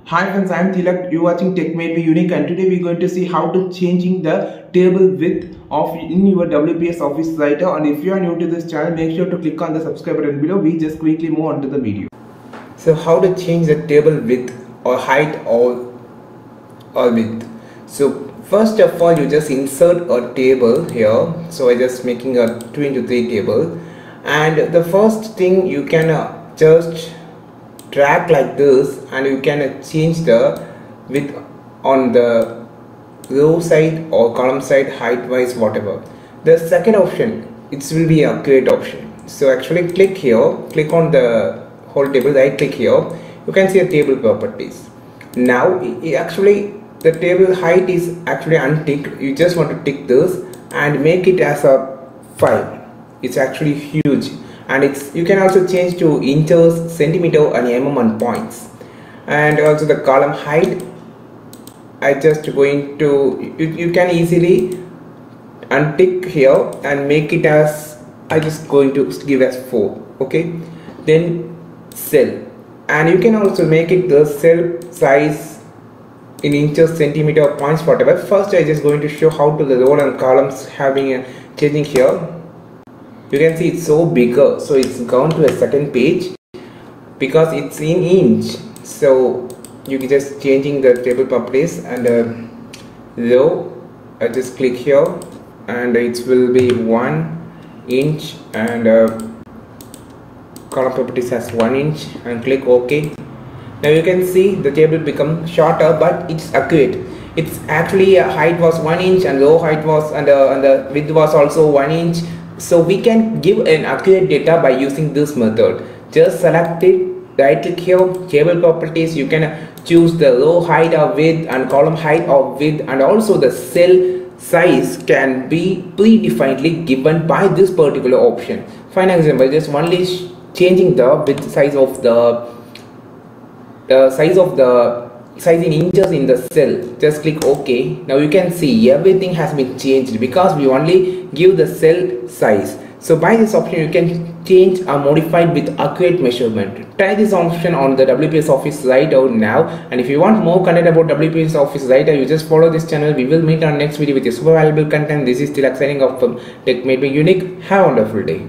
Hi friends, I am Tilak. You are watching Tech May Be Unique, and today we are going to see how to changing the table width of in your WPS Office Writer. And if you are new to this channel, make sure to click on the subscribe button below. We just quickly move on to the video. So how to change the table width or height or width. So first of all, you just insert a table here. So I just making a 2 into 3 table, and the first thing you can just drag like this, and you can change the width on the row side or column side, height wise, whatever. The second option, it will be a create option. So actually click here, click on the whole table, right click here, you can see a table properties. Now actually the table height is actually unticked. You just want to tick this and make it as a 5. It's actually huge, and you can also change to inches, centimeter and mm and points. And also the column height, I just going to you can easily untick here and make it as, I just going to give as 4. Okay, then cell, and you can also make it the cell size in inches, centimeter, points, whatever. First I just going to show how to the row and columns having a changing here. You can see it's so bigger, so it's gone to a second page because it's in inch. So you can just changing the table properties, and row, I just click here and it will be 1 inch, and column properties as 1 inch, and click OK. Now you can see the table become shorter, but it's accurate. It's actually height was 1 inch, and row height was, and the width was also 1 inch. So we can give an accurate data by using this method. Just select it, right click here, table properties. You can choose the row height or width and column height or width, and also the cell size can be predefinedly given by this particular option. For an example, just only changing the width size of the size in inches in the cell. Just click OK. Now you can see everything has been changed because we only give the cell size. So by this option you can change or modify with accurate measurement. Try this option on the WPS Office Writer now, and if you want more content about WPS Office Writer, you just follow this channel. We will meet on next video with a super valuable content. This is Tilak signing off from Tech Made Me Unique. Have a wonderful day.